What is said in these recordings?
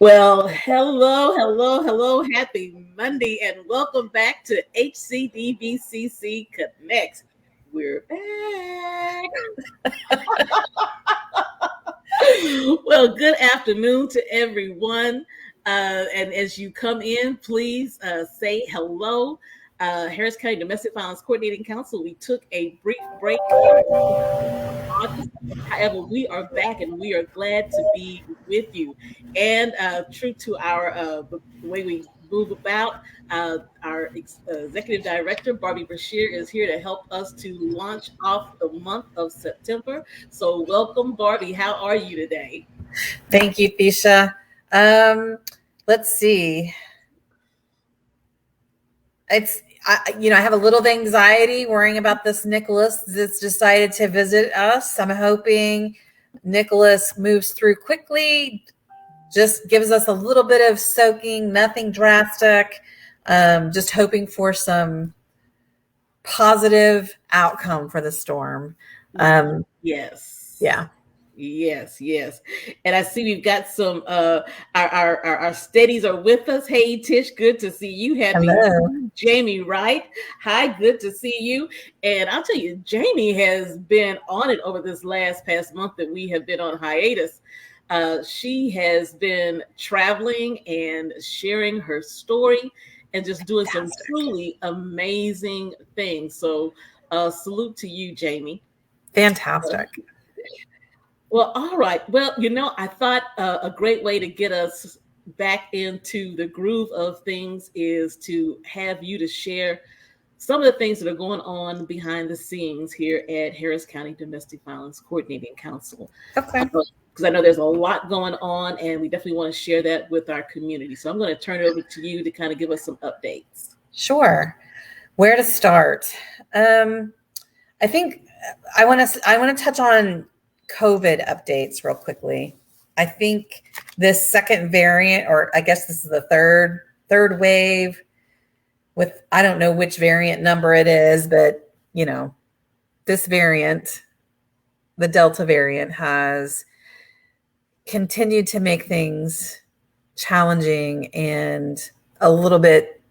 Well, hello. Happy Monday and welcome back to HCDVCC Connects. We're back. Well, good afternoon to everyone. And as you come in, please say hello. Harris County Domestic Violence Coordinating Council, we took a brief break August. However, we are back and we are glad to be with you. And true to our the way we move about, our executive director, Barbie Bashir, is here to help us to launch off the month of September. So, welcome, Barbie. How are you today? Thank you, Fisha. Let's see. I have a little anxiety worrying about this Nicholas that's decided to visit us. I'm hoping Nicholas moves through quickly, just gives us a little bit of soaking, nothing drastic. Just hoping for some positive outcome for the storm. Yes. Yeah. Yes. And I see we've got some our steadies are with us. Hey Tish, good to see you. Happy Hello. Jamie Wright. Hi, good to see you. And I'll tell you, Jamie has been on it over this past month that we have been on hiatus. She has been traveling and sharing her story and just doing some truly amazing things. So salute to you, Jamie. Fantastic. Well, all right. Well, I thought a great way to get us back into the groove of things is to have you to share some of the things that are going on behind the scenes here at Harris County Domestic Violence Coordinating Council. Okay. Because I know there's a lot going on, and we definitely want to share that with our community. So I'm going to turn it over to you to kind of give us some updates. Sure. Where to start? I think I want to touch on COVID updates real quickly. I think this second variant, or I guess this is the third wave with, I don't know which variant number it is, but this variant, the Delta variant, has continued to make things challenging and a little bit,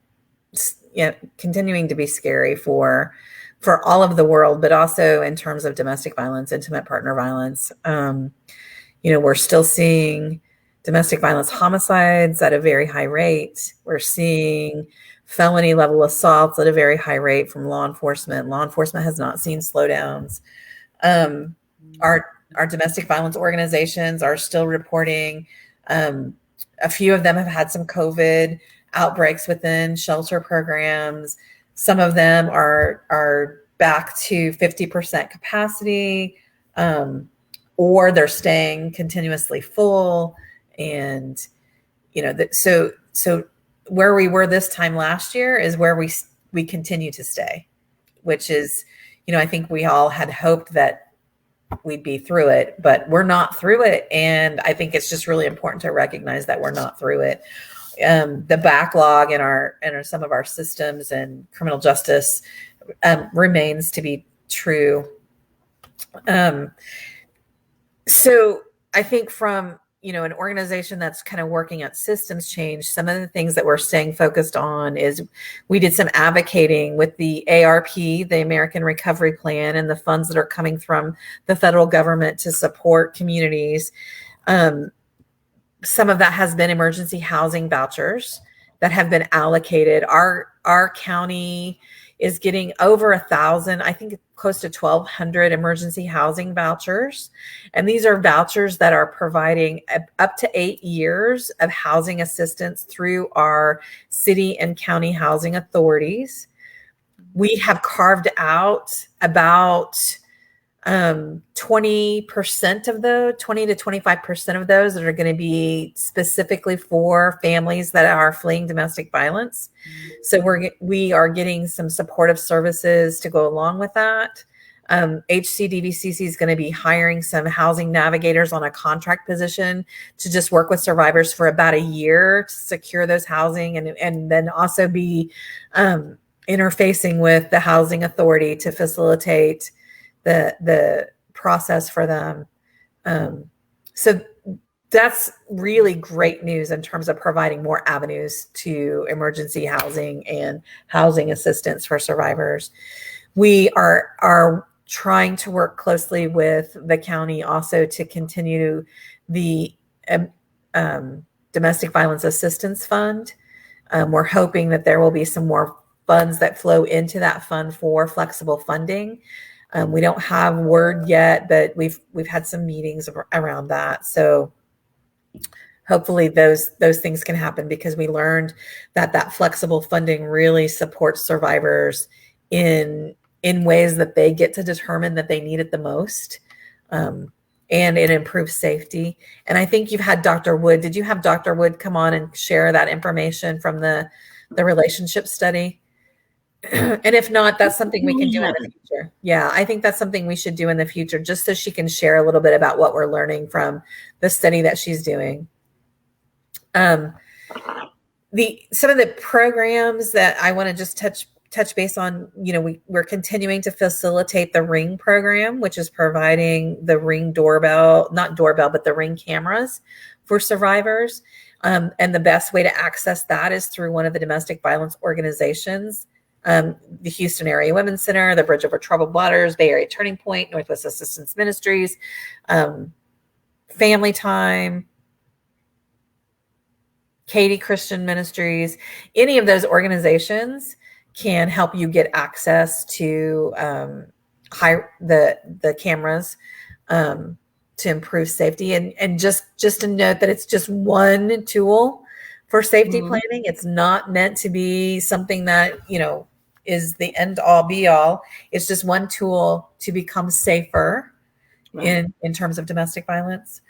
continuing to be scary for all of the world, but also in terms of domestic violence, intimate partner violence. We're still seeing domestic violence homicides at a very high rate. We're seeing felony level assaults at a very high rate from law enforcement. Law enforcement has not seen slowdowns. Our domestic violence organizations are still reporting. A few of them have had some COVID outbreaks within shelter programs. Some of them are back to 50% capacity, or they're staying continuously full. And, so where we were this time last year is where we continue to stay, which is, I think we all had hoped that we'd be through it, but we're not through it. And I think it's just really important to recognize that we're not through it. The backlog in some of our systems and criminal justice remains to be true. So I think from an organization that's kind of working at systems change, some of the things that we're staying focused on is we did some advocating with the ARP, the American Recovery Plan, and the funds that are coming from the federal government to support communities. Some of that has been emergency housing vouchers that have been allocated. Our county is getting over 1,000, I think close to 1,200 emergency housing vouchers. And these are vouchers that are providing up to 8 years of housing assistance through our city and county housing authorities. We have carved out about 20% of those, 20 to 25% of those that are going to be specifically for families that are fleeing domestic violence. So we are getting some supportive services to go along with that. HCDVCC is going to be hiring some housing navigators on a contract position to just work with survivors for about a year to secure those housing, and then also be interfacing with the housing authority to facilitate the process for them. So that's really great news in terms of providing more avenues to emergency housing and housing assistance for survivors. We are trying to work closely with the county also to continue the Domestic Violence Assistance Fund. We're hoping that there will be some more funds that flow into that fund for flexible funding. We don't have word yet, but we've had some meetings around that. So hopefully those things can happen, because we learned that flexible funding really supports survivors in ways that they get to determine that they need it the most. And it improves safety. And I think you've had Dr. Wood. Did you have Dr. Wood come on and share that information from the relationship study? And if not, that's something we can do in the future. Yeah, I think that's something we should do in the future, just so she can share a little bit about what we're learning from the study that she's doing. Some of the programs that I want to just touch base on, we're continuing to facilitate the Ring program, which is providing the Ring not doorbell, but the Ring cameras for survivors. And the best way to access that is through one of the domestic violence organizations, the Houston Area Women's Center, the Bridge Over Troubled Waters, Bay Area Turning Point, Northwest Assistance Ministries, Family Time, Katie Christian Ministries. Any of those organizations can help you get access to the cameras to improve safety. And just to note that it's just one tool for safety planning. It's not meant to be something that, is the end all be all. It's just one tool to become safer in terms of domestic violence.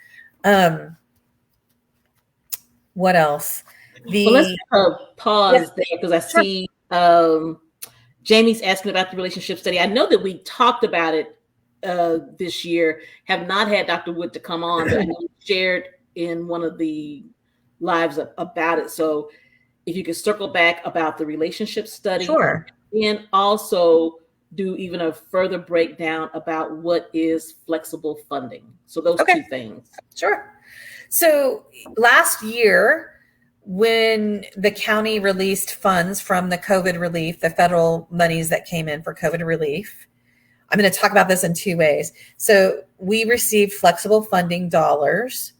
What else? Let's pause there, because I see Jamie's asking about the relationship study. I know that we talked about it this year, have not had Dr. Wood to come on, but I know we shared in one of the lives about it. So if you could circle back about the relationship study. Sure. And also do even a further breakdown about what is flexible funding. So those two things. Sure. So last year, when the county released funds from the COVID relief, the federal monies that came in for COVID relief, I'm going to talk about this in two ways. So we received flexible funding dollars,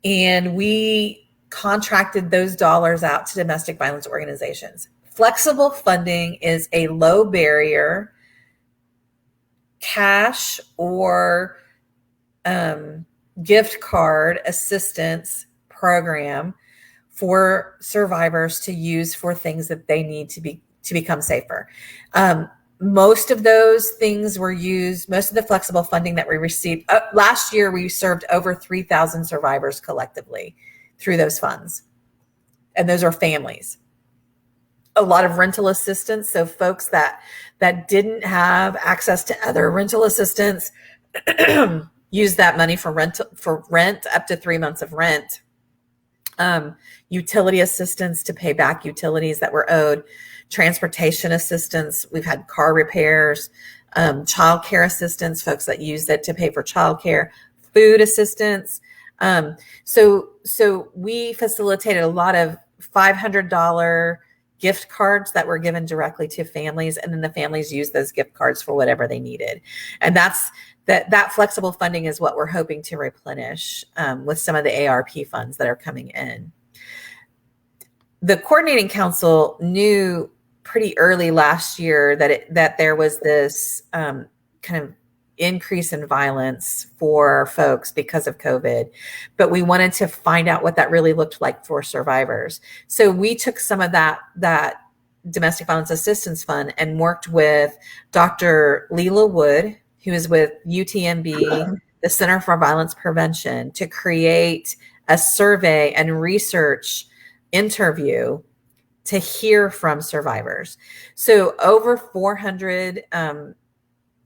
and we contracted those dollars out to domestic violence organizations. Flexible funding is a low barrier cash or gift card assistance program for survivors to use for things that they need to become safer. Most of those things were used, most of the flexible funding that we received last year, we served over 3,000 survivors collectively through those funds. And those are families. A lot of rental assistance. So folks that didn't have access to other rental assistance use that money for rent up to 3 months of rent. Utility assistance to pay back utilities that were owed, transportation assistance. We've had car repairs, childcare assistance, folks that used it to pay for childcare, food assistance. So we facilitated a lot of $500 gift cards that were given directly to families, and then the families used those gift cards for whatever they needed. And that flexible funding is what we're hoping to replenish with some of the ARP funds that are coming in. The coordinating council knew pretty early last year that there was this kind of increase in violence for folks because of COVID, but we wanted to find out what that really looked like for survivors. So we took some of that Domestic Violence Assistance Fund and worked with Dr. Leela Wood, who is with UTMB, the Center for Violence Prevention, to create a survey and research interview to hear from survivors. So over 400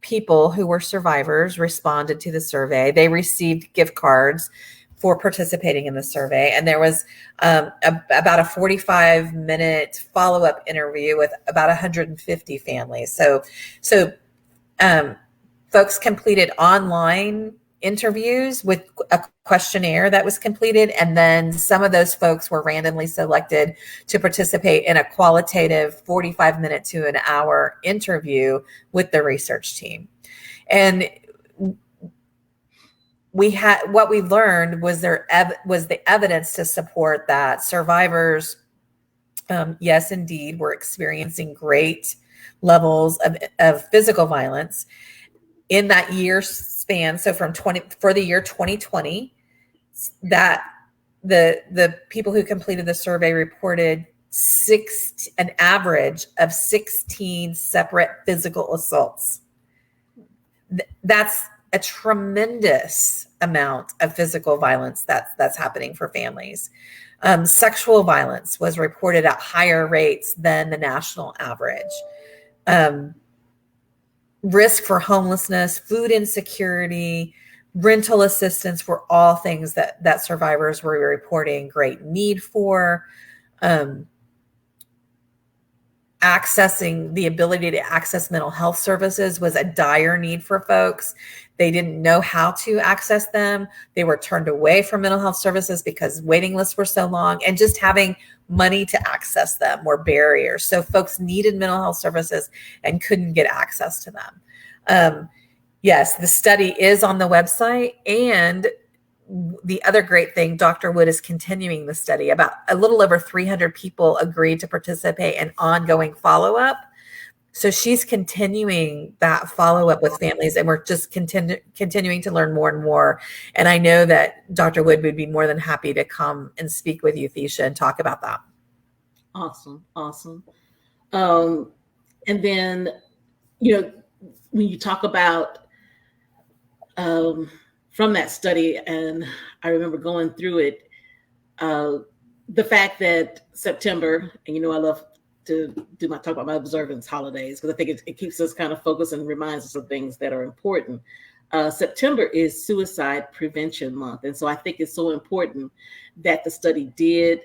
people who were survivors responded to the survey. They received gift cards for participating in the survey. And there was about a 45-minute follow-up interview with about 150 families. So folks completed online interviews with a questionnaire that was completed. And then some of those folks were randomly selected to participate in a qualitative 45-minute to an hour interview with the research team. And what we learned was was the evidence to support that survivors, yes, indeed, were experiencing great levels of physical violence in that year span. So for the year 2020, that the people who completed the survey reported an average of 16 separate physical assaults. That's a tremendous amount of physical violence that's happening for families. Sexual violence was reported at higher rates than the national average. Risk for homelessness, food insecurity, rental assistance were all things that survivors were reporting great need for. The ability to access mental health services was a dire need for folks. They didn't know how to access them. They were turned away from mental health services because waiting lists were so long, and just having money to access them were barriers. So folks needed mental health services and couldn't get access to them. Yes, the study is on the website, and the other great thing, Dr. Wood is continuing the study. About a little over 300 people agreed to participate in ongoing follow-up. So she's continuing that follow-up with families, and we're just continuing to learn more and more. And I know that Dr. Wood would be more than happy to come and speak with you, Thesha, and talk about that. Awesome. And then, when you talk about from that study, and I remember going through it, the fact that September, and I love to talk about my observance holidays, because I think it keeps us kind of focused and reminds us of things that are important. September is Suicide Prevention Month. And so I think it's so important that the study did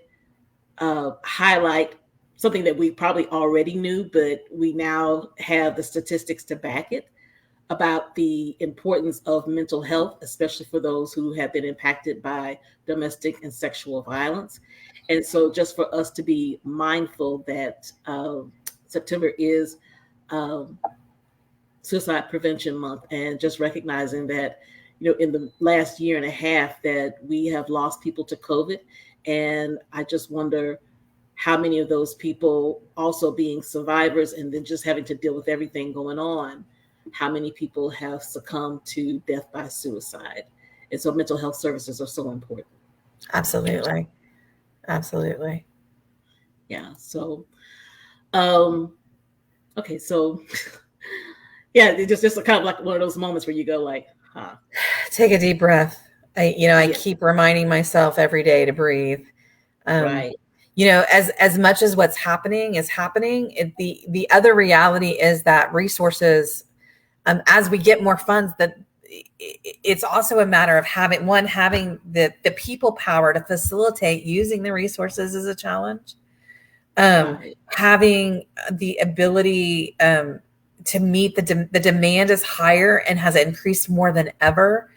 highlight something that we probably already knew, but we now have the statistics to back it, about the importance of mental health, especially for those who have been impacted by domestic and sexual violence. And so just for us to be mindful that September is Suicide Prevention Month, and just recognizing that, in the last year and a half that we have lost people to COVID. And I just wonder how many of those people also being survivors and then just having to deal with everything going on, how many people have succumbed to death by suicide. And so mental health services are so important. Absolutely. Yeah. So, okay. So yeah, it's just kind of like one of those moments where you go like, huh. Take a deep breath. I keep reminding myself every day to breathe. Right. As much as what's happening is happening, the other reality is that resources, as we get more funds, that it's also a matter of having the people power to facilitate using the resources is a challenge. Right. Having the ability to meet the demand is higher and has increased more than ever.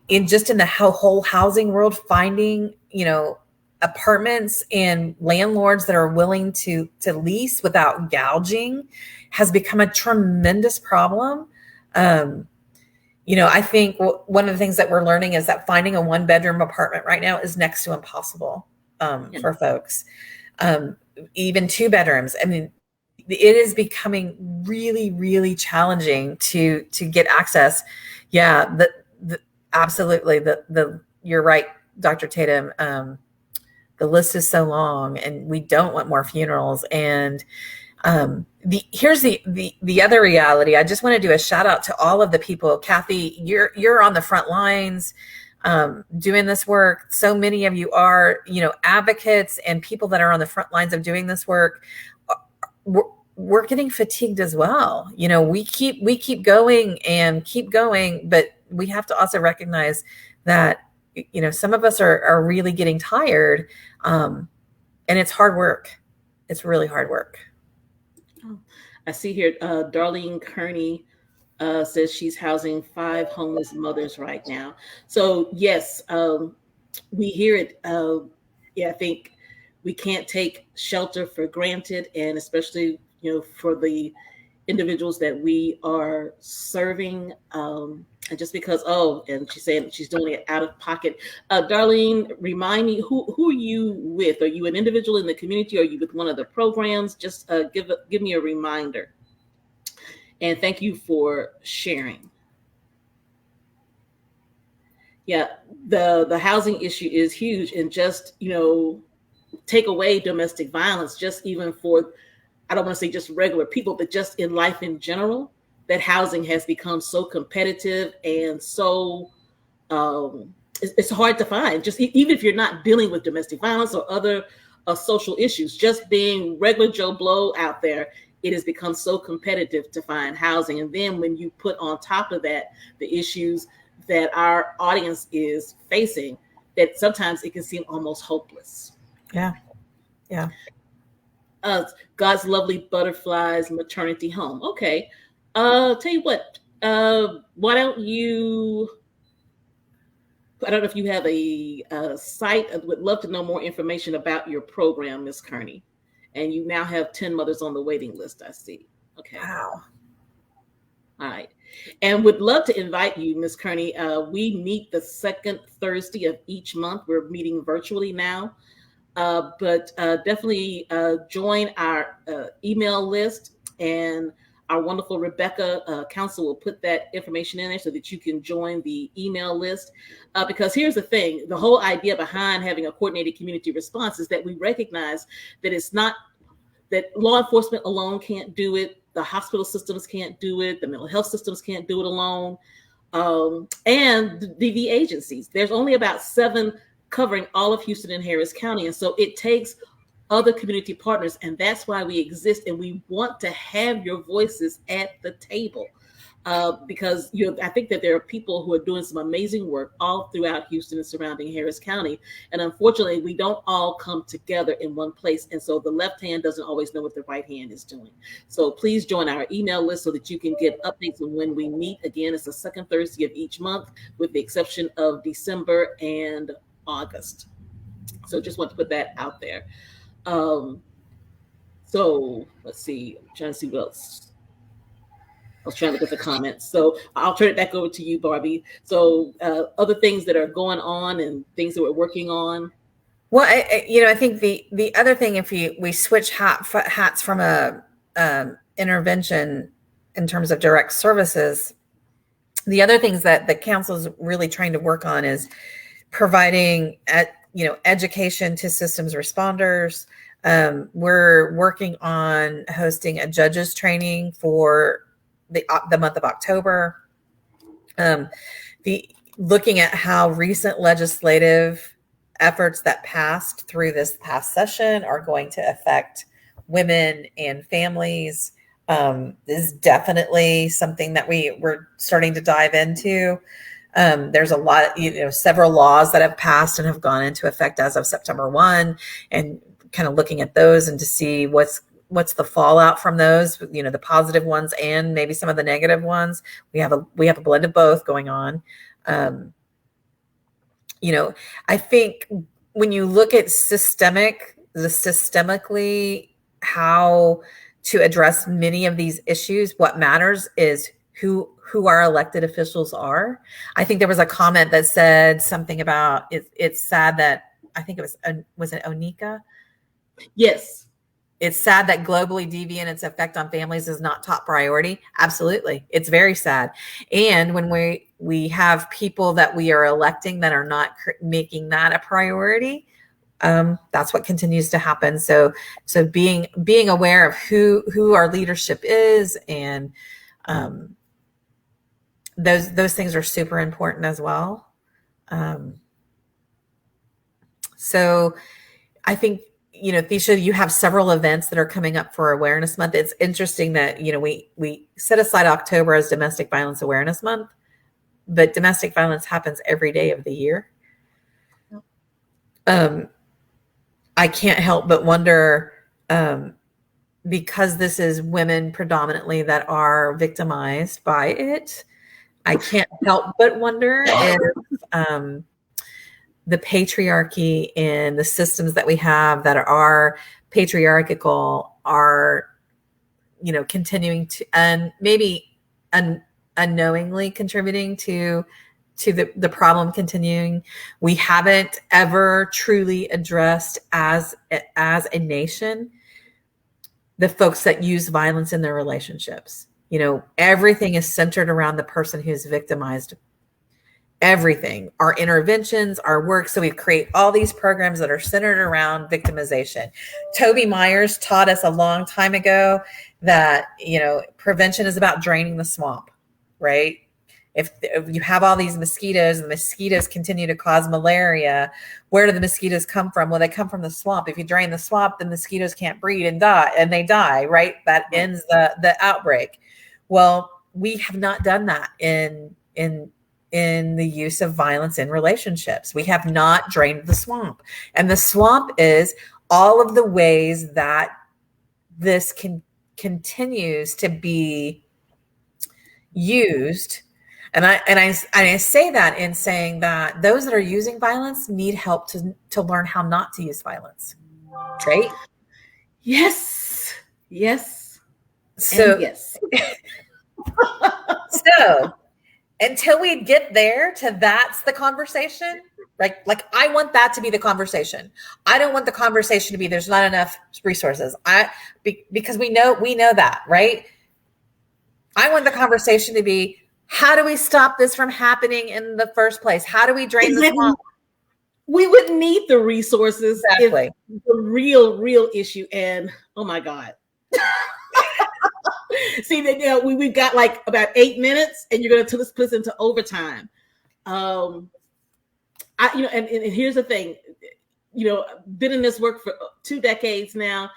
In the whole housing world, finding apartments and landlords that are willing to lease without gouging has become a tremendous problem. I think one of the things that we're learning is that finding a 1-bedroom apartment right now is next to impossible for folks. Even 2 bedrooms. I mean, it is becoming really, really challenging to get access. Yeah, absolutely. You're right, Dr. Tatum. The list is so long, and we don't want more funerals. And here's the other reality. I just want to do a shout out to all of the people. Kathy, you're on the front lines doing this work. So many of you are, advocates and people that are on the front lines of doing this work. We're getting fatigued as well. We keep going and keep going, but we have to also recognize that some of us are really getting tired, and it's hard work. It's really hard work. I see here, Darlene Kearney says she's housing 5 homeless mothers right now. So yes, we hear it. Yeah, I think we can't take shelter for granted, and especially for the individuals that we are serving. And just because, and she's saying she's doing it out of pocket. Darlene, remind me, who are you with? Are you an individual in the community? Or are you with one of the programs? Just give me a reminder. And thank you for sharing. Yeah, the housing issue is huge, and just take away domestic violence, just even for, I don't want to say just regular people, but just in life in general, that housing has become so competitive and so it's hard to find. Just even if you're not dealing with domestic violence or other social issues, just being regular Joe Blow out there, it has become so competitive to find housing. And then when you put on top of that the issues that our audience is facing, that sometimes it can seem almost hopeless. Yeah. God's Lovely Butterflies Maternity Home. Okay. Tell you what, why don't you, I don't know if you have a site. I would love to know more information about your program, Ms. Kearney. And you now have 10 mothers on the waiting list, I see. Okay. Wow. All right. And would love to invite you, Ms. Kearney. We meet the second Thursday of each month. We're meeting virtually now. But definitely join our email list, and our wonderful Rebecca Council will put that information in there so that you can join the email list. Because here's the thing, the whole idea behind having a coordinated community response is that we recognize that it's not that law enforcement alone can't do it, the hospital systems can't do it, the mental health systems can't do it alone, and the DV agencies. There's only about 7 covering all of Houston and Harris County. And so it takes other community partners. And that's why we exist. And we want to have your voices at the table. Because I think that there are people who are doing some amazing work all throughout Houston and surrounding Harris County. And unfortunately, we don't all come together in one place. And so the left hand doesn't always know what the right hand is doing. So please join our email list so that you can get updates on when we meet. Again, it's the second Thursday of each month, with the exception of December and August. So just want to put that out there. So let's see. I'm trying to see what else. I was trying to look at the comments. So I'll turn it back over to you, Barbie. So other things that are going on and things that we're working on. Well, I think the other thing, if we switch hats from a intervention in terms of direct services, the other things that the council is really trying to work on is providing education to systems responders. We're working on hosting a judges training for the month of October. Looking at how recent legislative efforts that passed through this past session are going to affect women and families is definitely something that we're starting to dive into. There's a lot, several laws that have passed and have gone into effect as of September 1, and kind of looking at those and to see what's the fallout from those, the positive ones and maybe some of the negative ones. We have a blend of both going on. I think when you look at systemically how to address many of these issues, what matters is who our elected officials are. I think there was a comment that said something about it's sad that, I think it was it Onika? Yes. It's sad that globally DV and its effect on families is not top priority. Absolutely. It's very sad. And when we have people that we are electing that are not making that a priority, that's what continues to happen. So being aware of who our leadership is, and those things are super important as well. So I think, Thisha, you have several events that are coming up for Awareness Month. It's interesting that, we set aside October as Domestic Violence Awareness Month, but domestic violence happens every day of the year. I can't help but wonder, because this is women predominantly that are victimized by it, I can't help but wonder if the patriarchy and the systems that we have that are patriarchal are, continuing to, and maybe unknowingly contributing to the problem continuing. We haven't ever truly addressed as a nation the folks that use violence in their relationships. Everything is centered around the person who's victimized. Everything, our interventions, our work. So we create all these programs that are centered around victimization. Toby Myers taught us a long time ago that, prevention is about draining the swamp, right? If you have all these mosquitoes and the mosquitoes continue to cause malaria, where do the mosquitoes come from? Well, they come from the swamp. If you drain the swamp, the mosquitoes can't breed and die, and they die, right? That ends the outbreak. Well, we have not done that in the use of violence in relationships. We have not drained the swamp. And the swamp is all of the ways that this continues to be used. And I say that in saying that those that are using violence need help to learn how not to use violence. Right? Yes. So, yes. So until we get there to that's the conversation, like I want that to be the conversation. I don't want the conversation to be there's not enough resources. Because we know that, right? I want the conversation to be, how do we stop this from happening in the first place? How do we drain the swamp? We wouldn't need the resources Exactly. if the real issue. And oh my God. See that we've got like about 8 minutes, and you're going to split into overtime. And here's the thing, been in this work for 2 decades now.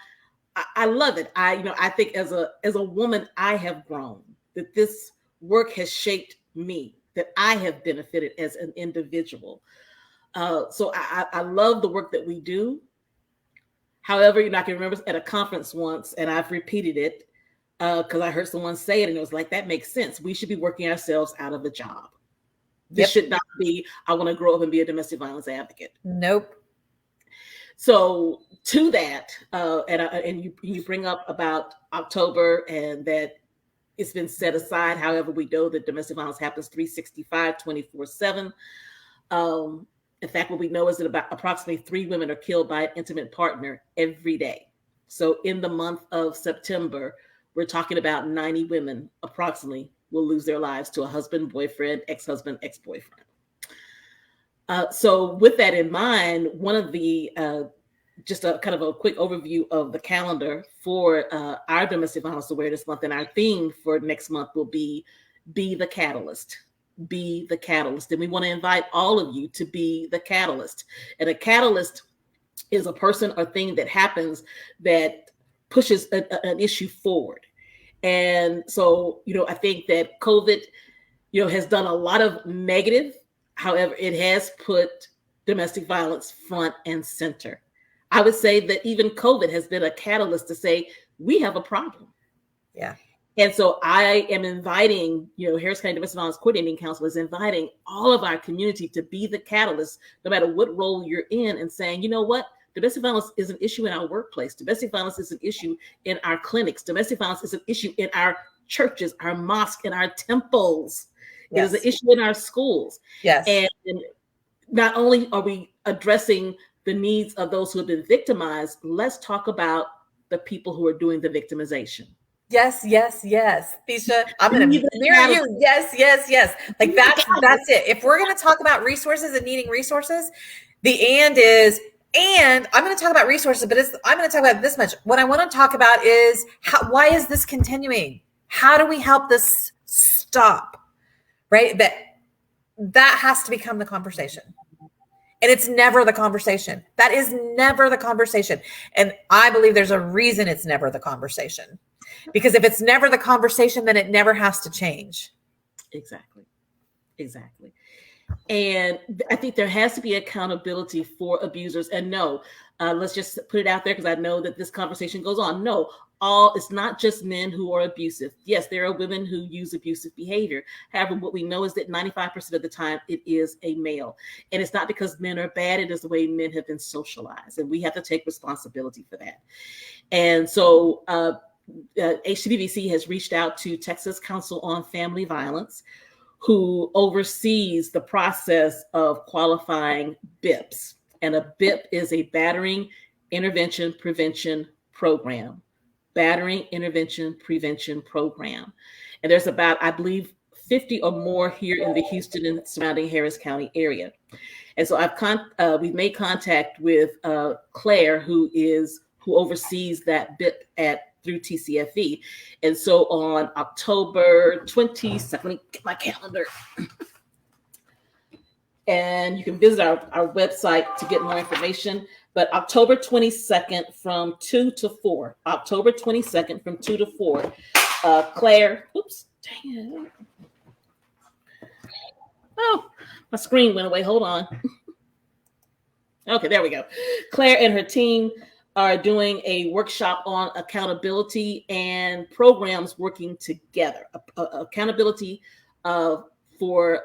I love it. I think as a woman, I have grown, that this work has shaped me, that I have benefited as an individual. So I love the work that we do. However, I can remember at a conference once, and I've repeated it because I heard someone say it, and it was like, that makes sense. We should be working ourselves out of a job. This should not be, I want to grow up and be a domestic violence advocate. Nope. So to that, and you bring up about October and that it's been set aside. However, we know that domestic violence happens 365, 24/7. In fact, what we know is that about approximately 3 women are killed by an intimate partner every day. So in the month of September, we're talking about 90 women approximately will lose their lives to a husband, boyfriend, ex-husband, ex-boyfriend. So with that in mind, one of the, just a kind of a quick overview of the calendar for our Domestic Violence Awareness Month, and our theme for next month will be the Catalyst. Be the catalyst. And we want to invite all of you to be the catalyst. And a catalyst is a person or thing that happens that pushes an issue forward. And so, I think that COVID, has done a lot of negative. However, it has put domestic violence front and center. I would say that even COVID has been a catalyst to say, we have a problem. Yeah. And so I am inviting, Harris County Domestic Violence Coordinating Council is inviting all of our community to be the catalyst, no matter what role you're in, and saying, you know what? Domestic violence is an issue in our workplace. Domestic violence is an issue in our clinics. Domestic violence is an issue in our churches, our mosques, and our temples. Yes. It is an issue in our schools. Yes. And not only are we addressing the needs of those who have been victimized, let's talk about the people who are doing the victimization. Yes. Tisha, I'm going to mirror you. Yes. Like that's it. If we're going to talk about resources and needing resources, the and I'm going to talk about resources, but I'm going to talk about this much. What I want to talk about is why is this continuing? How do we help this stop? Right? That has to become the conversation. And it's never the conversation. That is never the conversation. And I believe there's a reason it's never the conversation. Because if it's never the conversation, then it never has to change. Exactly. And I think there has to be accountability for abusers. And no, let's just put it out there, because I know that this conversation goes on. No, it's not just men who are abusive. Yes, there are women who use abusive behavior. However, what we know is that 95% of the time it is a male. And it's not because men are bad, it is the way men have been socialized. And we have to take responsibility for that. And so HCDVC has reached out to Texas Council on Family Violence, who oversees the process of qualifying BIPs. And a BIP is a Battering Intervention Prevention Program. Battering Intervention Prevention Program. And there's about, I believe, 50 or more here in the Houston and surrounding Harris County area. And so we've made contact with Claire, who oversees that BIP through TCFE. And so on October 22nd, let me get my calendar. And you can visit our website to get more information. But October 22nd from 2 to 4. October 22nd from 2 to 4. Claire, oops, dang it. Oh, my screen went away. Hold on. Okay, there we go. Claire and her team are doing a workshop on accountability and programs working together. Accountability for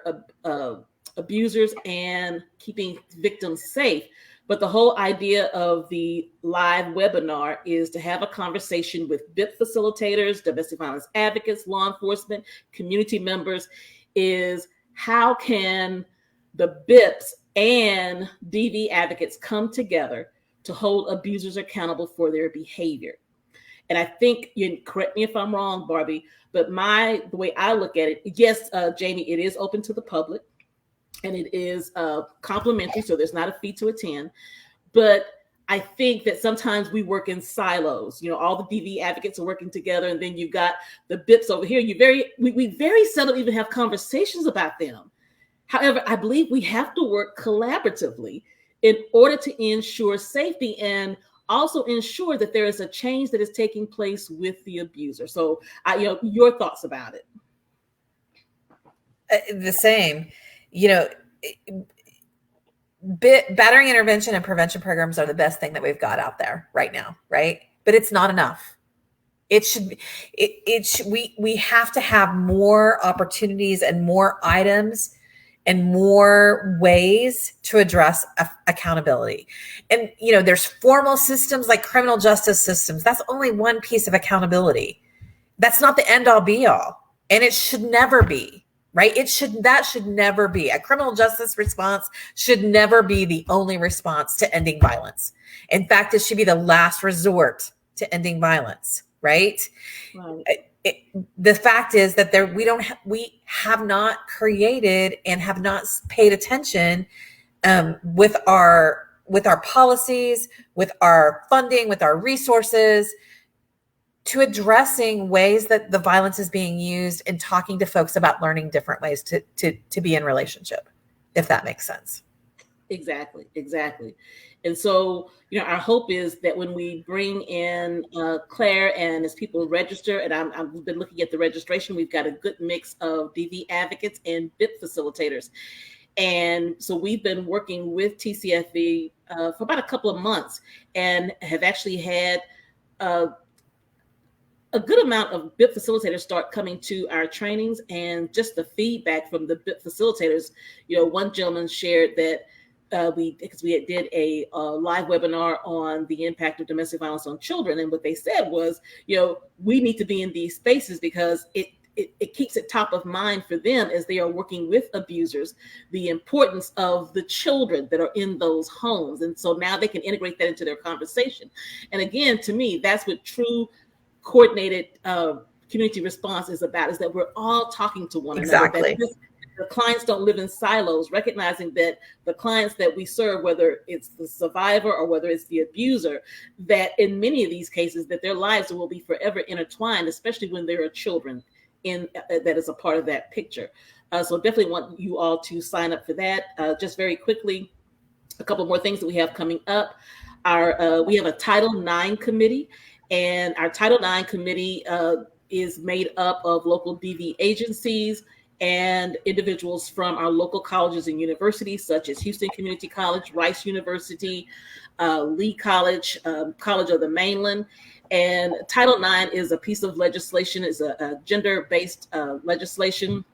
abusers and keeping victims safe. But the whole idea of the live webinar is to have a conversation with BIP facilitators, domestic violence advocates, law enforcement, community members, is how can the BIPs and DV advocates come together to hold abusers accountable for their behavior. And I think, you correct me if I'm wrong, Barbie, but the way I look at it, yes, Jamie, it is open to the public and it is complimentary, so there's not a fee to attend. But I think that sometimes we work in silos. You know, all the DV advocates are working together, and then you've got the BIPs over here. We very seldom even have conversations about them. However, I believe we have to work collaboratively in order to ensure safety and also ensure that there is a change that is taking place with the abuser. So, your thoughts about it? The same. Battering intervention and prevention programs are the best thing that we've got out there right now, right? But it's not enough. We have to have more opportunities and more items and more ways to address accountability. And, there's formal systems like criminal justice systems. That's only one piece of accountability. That's not the end all be all. And it should never be, right? That should never be. A criminal justice response should never be the only response to ending violence. In fact, it should be the last resort to ending violence, right? The fact is that we have not created and have not paid attention with our policies, with our funding, with our resources to addressing ways that the violence is being used and talking to folks about learning different ways to be in relationship, if that makes sense. Exactly. And so, our hope is that when we bring in Claire and as people register, and I've been looking at the registration, we've got a good mix of DV advocates and BIP facilitators. And so we've been working with TCFE for about a couple of months and have actually had a good amount of BIP facilitators start coming to our trainings, and just the feedback from the BIP facilitators. One gentleman shared that we did a live webinar on the impact of domestic violence on children. And what they said was, we need to be in these spaces because it keeps it top of mind for them as they are working with abusers, the importance of the children that are in those homes. And so now they can integrate that into their conversation. And again, to me, that's what true coordinated community response is about, is that we're all talking to one another. Exactly. The clients don't live in silos, recognizing that the clients that we serve, whether it's the survivor or whether it's the abuser, that in many of these cases that their lives will be forever intertwined, especially when there are children that is a part of that picture. So definitely want you all to sign up for that. Just very quickly, a couple more things that we have coming up. We have a Title IX committee, and our Title IX committee is made up of local DV agencies and individuals from our local colleges and universities, such as Houston Community College, Rice University, Lee College, College of the Mainland. And Title IX is a piece of legislation, is a gender-based legislation.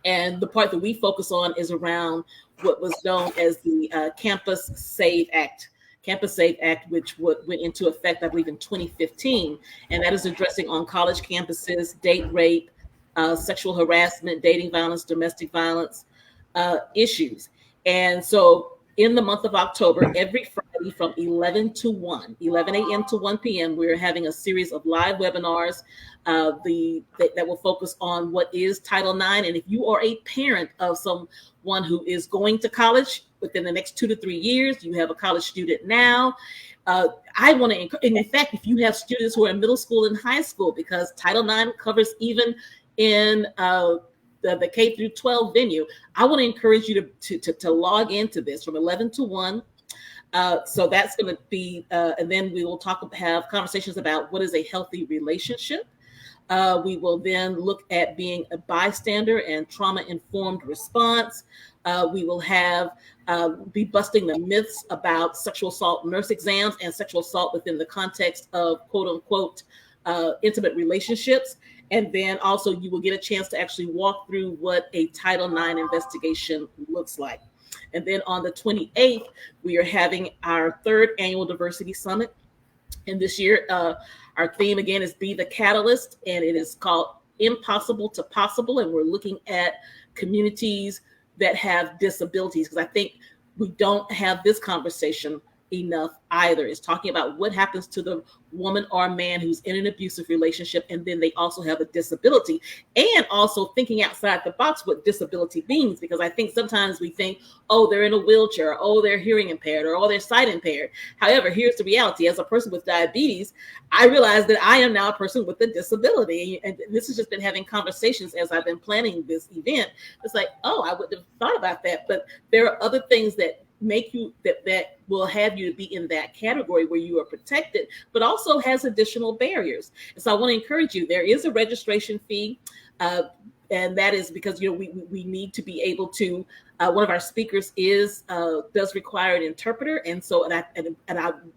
And the part that we focus on is around what was known as the Campus Save Act. Campus Save Act, which went into effect, I believe, in 2015. And that is addressing on college campuses date rape, sexual harassment, dating violence, domestic violence issues. And so in the month of October, every Friday from 11 a.m. to 1 p.m., we're having a series of live webinars that will focus on what is Title IX. And if you are a parent of someone who is going to college within the next 2 to 3 years, you have a college student now, I want to, and in fact, if you have students who are in middle school and high school, because Title IX covers even in the K through 12 venue, I want to encourage you to log into this from 11 to 1. So that's going to be, and then we will have conversations about what is a healthy relationship. We will then look at being a bystander and trauma-informed response. We will be busting the myths about sexual assault nurse exams and sexual assault within the context of quote unquote intimate relationships. And then also you will get a chance to actually walk through what a Title IX investigation looks like. And then on the 28th, we are having our 3rd annual diversity summit. And this year, our theme again is Be the Catalyst, and it is called Impossible to Possible. And we're looking at communities that have disabilities, because I think we don't have this conversation enough either. Is talking about what happens to the woman or man who's in an abusive relationship, and then they also have a disability, and also thinking outside the box what disability means, because I think sometimes we think, oh, they're in a wheelchair, oh, they're hearing impaired, or oh, they're sight impaired. However, here's the reality. As a person with diabetes, I realize that I am now a person with a disability, and this has just been having conversations as I've been planning this event. It's like, oh, I wouldn't have thought about that, but there are other things that make you that will have you to be in that category where you are protected, but also has additional barriers. And so I want to encourage you, there is a registration fee, and that is because we need to be able to one of our speakers does require an interpreter, and so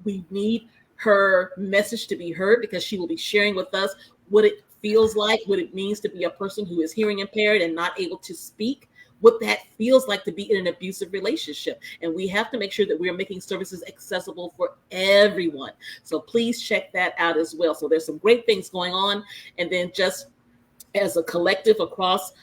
we need her message to be heard, because she will be sharing with us what it feels like, what it means to be a person who is hearing impaired and not able to speak, what that feels like to be in an abusive relationship. And we have to make sure that we are making services accessible for everyone. So please check that out as well. So there's some great things going on. And then just as a collective across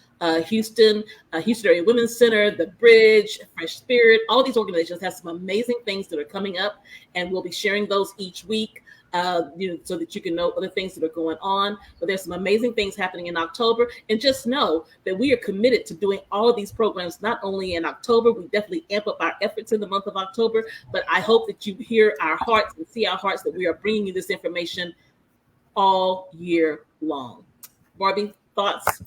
Houston Area Women's Center, The Bridge, Fresh Spirit, all these organizations have some amazing things that are coming up, and we'll be sharing those each week. So that you can know other things that are going on. But there's some amazing things happening in October. And just know that we are committed to doing all of these programs, not only in October, we definitely amp up our efforts in the month of October, but I hope that you hear our hearts and see our hearts that we are bringing you this information all year long. Barbie, thoughts?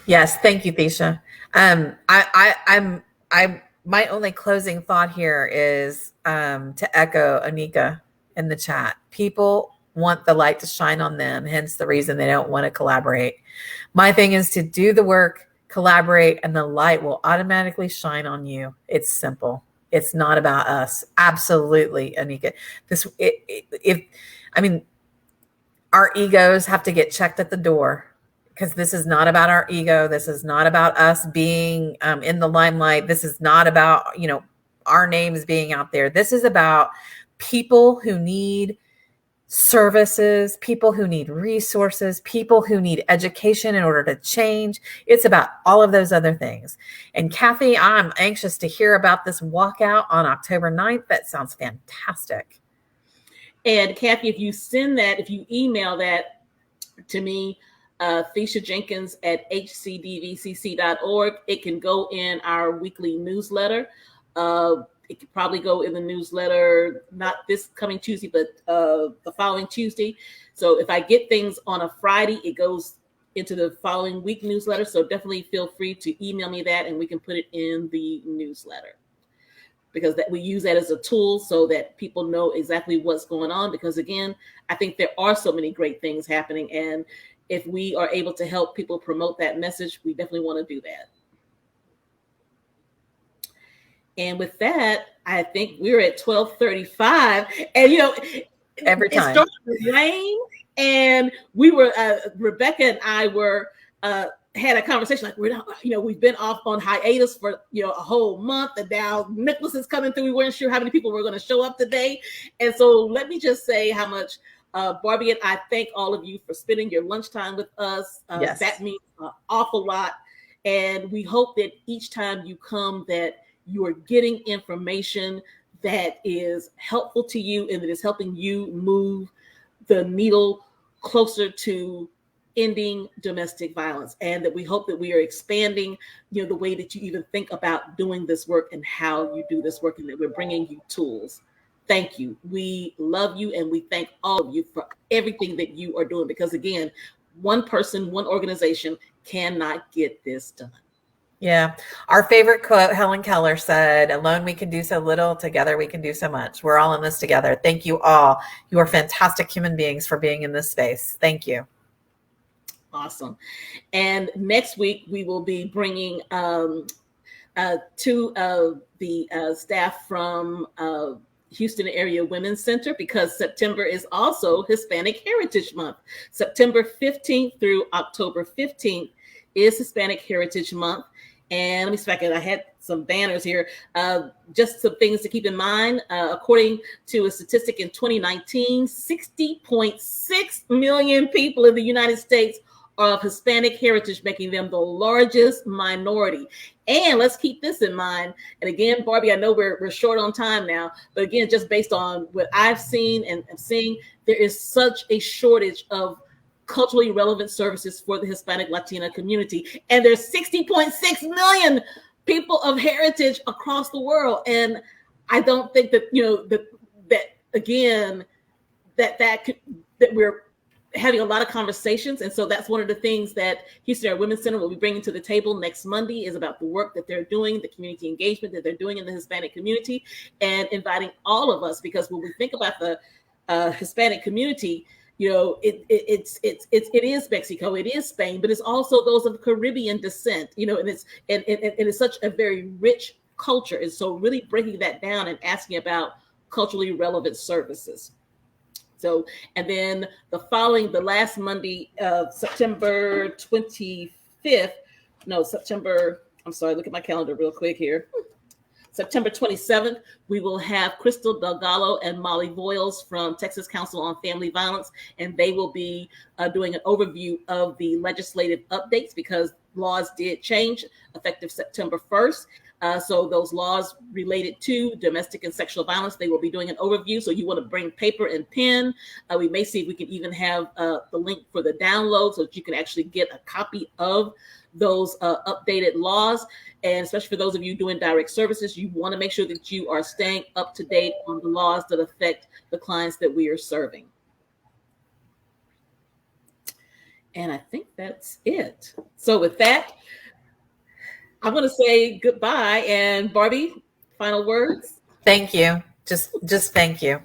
Yes, thank you, Thesha. My only closing thought here is to echo Anika in the chat. People want the light to shine on them, hence the reason they don't want to collaborate. My thing is to do the work, collaborate, and the light will automatically shine on you. It's simple. It's not about us. Absolutely, Anika. Our egos have to get checked at the door, because this is not about our ego. This is not about us being in the limelight. This is not about, our names being out there. This is about people who need services, people who need resources, people who need education in order to change. It's about all of those other things. And Kathy, I'm anxious to hear about this walkout on October 9th. That sounds fantastic. And Kathy, if you email that to me, Thesha Jenkins at HCDVCC.org, it can go in our weekly newsletter. It could probably go in the newsletter, not this coming Tuesday, but the following Tuesday. So if I get things on a Friday, it goes into the following week newsletter. So definitely feel free to email me that, and we can put it in the newsletter, because we use that as a tool so that people know exactly what's going on. Because again, I think there are so many great things happening, and if we are able to help people promote that message, we definitely want to do that. And with that, I think we're at 12:35, and every time it started to rain, and we were Rebecca and I were had a conversation like we've been off on hiatus for a whole month, and now Nicholas is coming through. We weren't sure how many people were going to show up today, and so let me just say how much Barbie and I thank all of you for spending your lunchtime with us. Yes. That means an awful lot, and we hope that each time you come that you are getting information that is helpful to you and that is helping you move the needle closer to ending domestic violence, and that we hope that we are expanding the way that you even think about doing this work and how you do this work, and that we're bringing you tools. Thank you. We love you, and we thank all of you for everything that you are doing, because again, one person, one organization cannot get this done. Yeah. Our favorite quote, Helen Keller said, "Alone we can do so little, together we can do so much." We're all in this together. Thank you all. You are fantastic human beings for being in this space. Thank you. Awesome. And next week we will be bringing two of the staff from Houston Area Women's Center, because September is also Hispanic Heritage Month. September 15th through October 15th is Hispanic Heritage Month. And let me see if I had some banners here. Just some things to keep in mind. According to a statistic in 2019, 60.6 million people in the United States are of Hispanic heritage, making them the largest minority. And let's keep this in mind. And again, Barbie, I know we're short on time now, but again, just based on what I've seen and am seeing, there is such a shortage of culturally relevant services for the Hispanic Latina community. And there's 60.6 million people of heritage across the world. And I don't think that, that we're having a lot of conversations. And so that's one of the things that Houston Area Women's Center will be bringing to the table next Monday, is about the work that they're doing, the community engagement that they're doing in the Hispanic community, and inviting all of us, because when we think about the Hispanic community, it is Mexico, it is Spain, but it's also those of Caribbean descent, and it's such a very rich culture. And so really breaking that down and asking about culturally relevant services. So, and then the last Monday of September 25th, look at my calendar real quick here. September 27th, we will have Crystal Delgado and Molly Voiles from Texas Council on Family Violence, and they will be doing an overview of the legislative updates, because laws did change effective September 1st. So those laws related to domestic and sexual violence, they will be doing an overview. So you want to bring paper and pen. We may see if we can even have the link for the download so that you can actually get a copy of those updated laws. And especially for those of you doing direct services, you want to make sure that you are staying up to date on the laws that affect the clients that we are serving. And I think that's it. So with that, I'm going to say goodbye. And Barbie, final words? Thank you. Just thank you.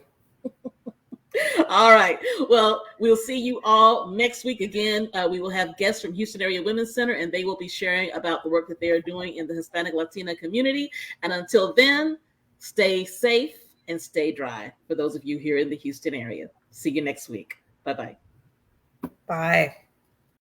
All right. Well, we'll see you all next week again. We will have guests from Houston Area Women's Center, and they will be sharing about the work that they are doing in the Hispanic Latina community. And until then, stay safe and stay dry for those of you here in the Houston area. See you next week. Bye-bye. Bye.